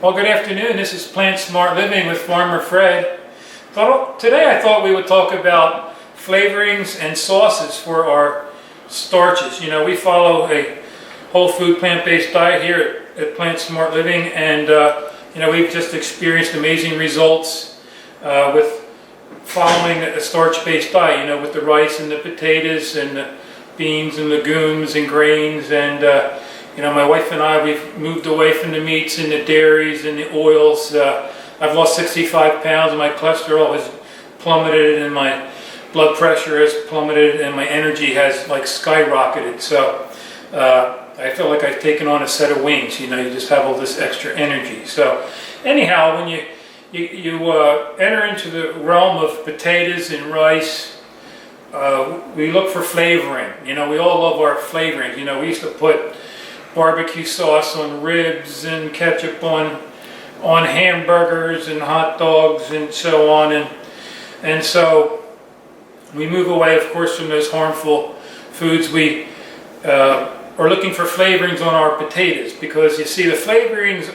Well, good afternoon. This is Plant Smart Living with Farmer Fred. Today I thought we would talk about flavorings and sauces for our starches. You know, we follow a whole food plant-based diet here at Plant Smart Living, and you know, we've just experienced amazing results with following a starch-based diet, you know, with the rice and the potatoes and the beans and legumes and grains, and you know, my wife and I, we've moved away from the meats and the dairies and the oils. I've lost 65 pounds and my cholesterol has plummeted and my blood pressure has plummeted and my energy has like skyrocketed. So I feel like I've taken on a set of wings. You know, you just have all this extra energy. So anyhow, when you enter into the realm of potatoes and rice, we look for flavoring. You know, we all love our flavoring. You know, we used to put barbecue sauce on ribs and ketchup on hamburgers and hot dogs and so on, and so we move away, of course, from those harmful foods. We are looking for flavorings on our potatoes, because you see, the flavorings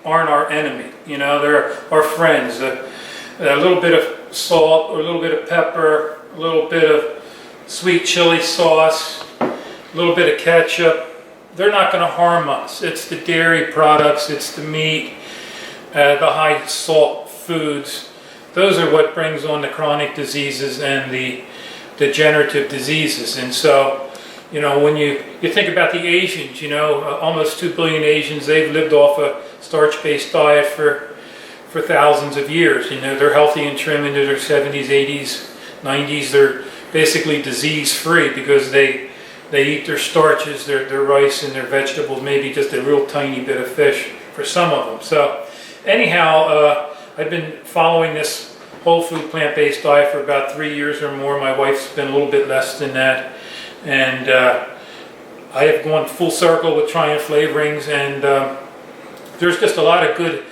aren't our enemy. You know, they're our friends. A little bit of salt, or a little bit of pepper, a little bit of sweet chili sauce, a little bit of ketchup. They're not going to harm us. It's the dairy products, it's the meat, the high salt foods. Those are what brings on the chronic diseases and the degenerative diseases. And so, you know, when you think about the Asians, you know, almost 2 billion Asians, they've lived off a starch-based diet for thousands of years. You know, they're healthy and trim into their 70s, 80s, 90s. They're basically disease-free because they eat their starches, their rice and their vegetables, maybe just a real tiny bit of fish for some of them. So anyhow, I've been following this whole food plant-based diet for about 3 years or more. My wife's been a little bit less than that. And I have gone full circle with trying flavorings, and there's just a lot of good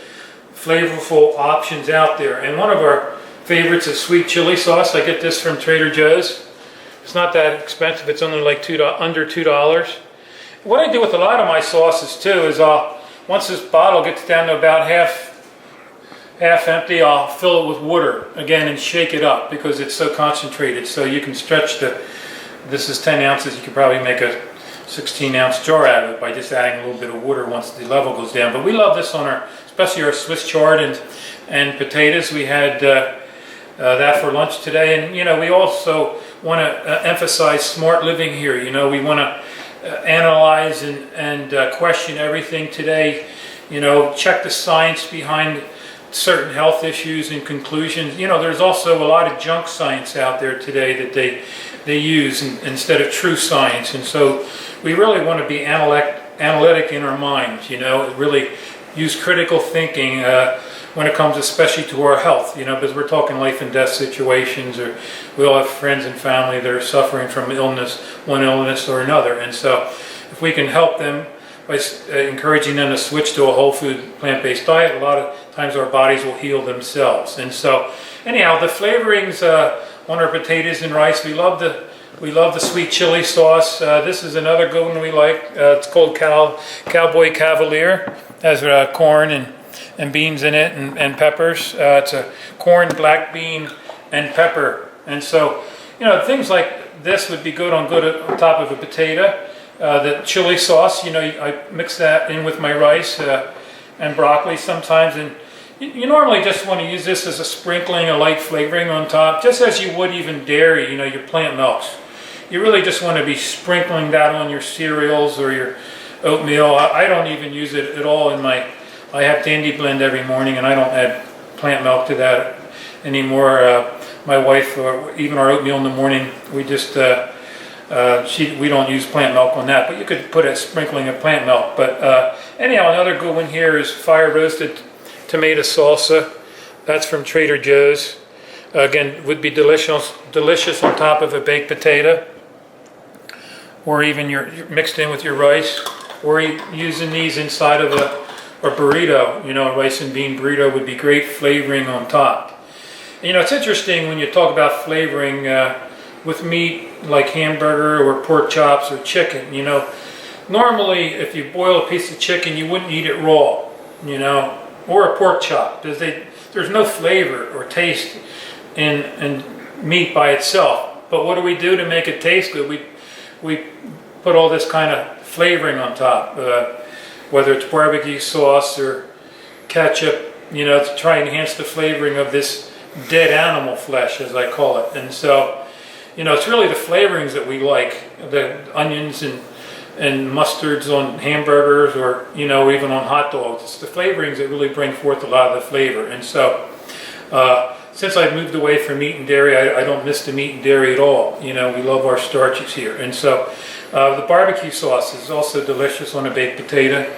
flavorful options out there. And one of our favorites is sweet chili sauce. I get this from Trader Joe's. It's not that expensive. It's only like under $2. What I do with a lot of my sauces too is once this bottle gets down to about half empty, I'll fill it with water again and shake it up, because it's so concentrated. So you can stretch this is 10 ounces, you could probably make a 16-ounce jar out of it by just adding a little bit of water once the level goes down. But we love this on especially our Swiss chard and potatoes. We had that for lunch today. And you know, we also want to emphasize smart living here. You know, we want to analyze and question everything today. You know, check the science behind certain health issues and conclusions. You know, there's also a lot of junk science out there today that they use instead of true science. And so we really want to be analytic in our minds. You know, really use critical thinking when it comes especially to our health, you know, because we're talking life and death situations, or we all have friends and family that are suffering from one illness or another. And so if we can help them by encouraging them to switch to a whole food plant-based diet, a lot of times our bodies will heal themselves. And so anyhow, the flavorings on our potatoes and rice, we love the sweet chili sauce. This is another good one we like. It's called Cowboy Caviar. It has corn and beans in it, and peppers. It's a corn, black bean, and pepper. And so, you know, things like this would be good on top of a potato. The chili sauce, you know, I mix that in with my rice and broccoli sometimes. And you normally just want to use this as a sprinkling, a light flavoring on top, just as you would even dairy, you know, your plant milks. You really just want to be sprinkling that on your cereals or your oatmeal. I don't even use it at all I have Dandy Blend every morning, and I don't add plant milk to that anymore. My wife, or even our oatmeal in the morning, we just we don't use plant milk on that, but you could put a sprinkling of plant milk. But anyhow, another good one here is fire roasted tomato salsa. That's from Trader Joe's. Again, would be delicious on top of a baked potato, or even you're mixed in with your rice, or using these inside of a burrito. You know, a rice and bean burrito would be great flavoring on top. And, you know, it's interesting when you talk about flavoring with meat like hamburger or pork chops or chicken. You know, normally if you boil a piece of chicken, you wouldn't eat it raw. You know, or a pork chop. There's no flavor or taste in meat by itself. But what do we do to make it taste good? We put all this kind of flavoring on top, whether it's barbecue sauce or ketchup, you know, to try and enhance the flavoring of this dead animal flesh, as I call it. And so, you know, it's really the flavorings that we like, the onions and mustards on hamburgers, or, you know, even on hot dogs. It's the flavorings that really bring forth a lot of the flavor. And so, since I've moved away from meat and dairy, I don't miss the meat and dairy at all. You know, we love our starches here. And so, the barbecue sauce is also delicious on a baked potato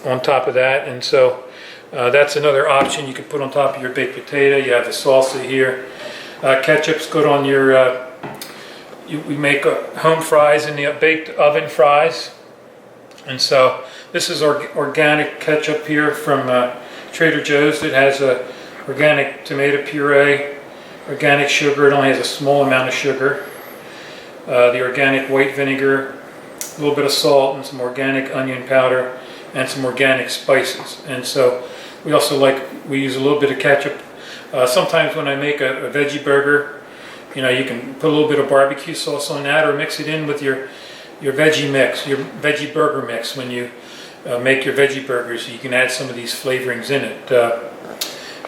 on top of that. And so, that's another option you can put on top of your baked potato. You have the salsa here. Ketchup's good on your, we make home fries in the baked oven fries. And so this is organic ketchup here from Trader Joe's. It has organic tomato puree, organic sugar. It only has a small amount of sugar. The organic white vinegar, a little bit of salt, and some organic onion powder, and some organic spices. And so we use a little bit of ketchup. Sometimes when I make a veggie burger, you know, you can put a little bit of barbecue sauce on that, or mix it in with your veggie mix, your veggie burger mix. When you make your veggie burgers, you can add some of these flavorings in it.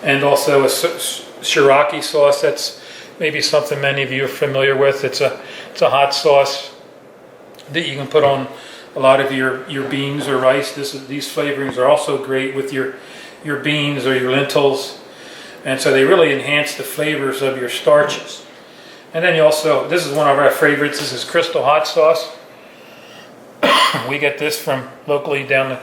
And also a sriracha sauce. That's maybe something many of you are familiar with. It's a hot sauce that you can put on a lot of your beans or rice. These flavorings are also great with your beans or your lentils, and so they really enhance the flavors of your starches. And then this is one of our favorites. This is Crystal hot sauce. We get this from locally down the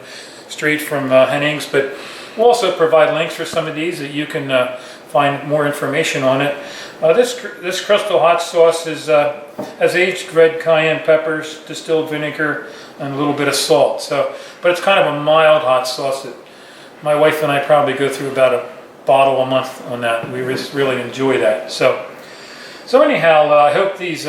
street from Hennings, but we'll also provide links for some of these that you can find more information on it. This Crystal hot sauce has aged red cayenne peppers, distilled vinegar, and a little bit of salt. But it's kind of a mild hot sauce that my wife and I probably go through about a bottle a month on that. We really enjoy that. So anyhow, I hope these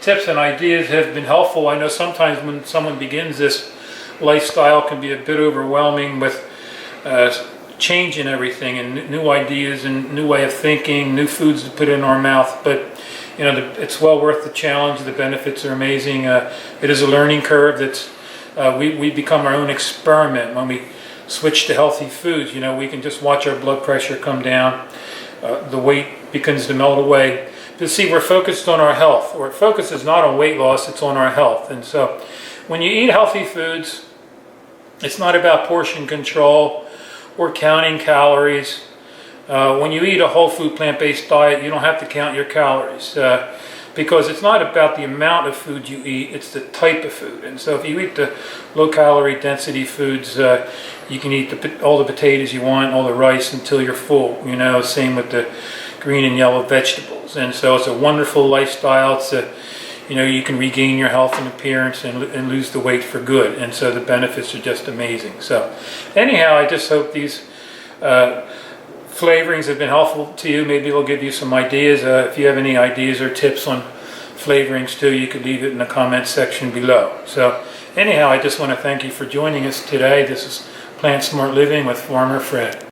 tips and ideas have been helpful. I know sometimes when someone begins this lifestyle, it can be a bit overwhelming with changing everything and new ideas and new way of thinking, new foods to put in our mouth. But you know, it's well worth the challenge. The benefits are amazing. It is a learning curve. We become our own experiment when we switch to healthy foods. You know, we can just watch our blood pressure come down. The weight begins to melt away. But see, we're focused on our health. Our focus is not on weight loss, it's on our health. And so when you eat healthy foods, it's not about portion control or counting calories. When you eat a whole food plant-based diet, you don't have to count your calories because it's not about the amount of food you eat, it's the type of food. And so if you eat the low-calorie density foods, you can eat all the potatoes you want, all the rice until you're full. You know, same with the green and yellow vegetables. And so it's a wonderful lifestyle. You know, you can regain your health and appearance and lose the weight for good. And so the benefits are just amazing. So anyhow, I just hope these flavorings have been helpful to you. Maybe it'll give you some ideas. If you have any ideas or tips on flavorings too, you could leave it in the comment section below. So anyhow, I just want to thank you for joining us today. This is Plant Smart Living with Farmer Fred.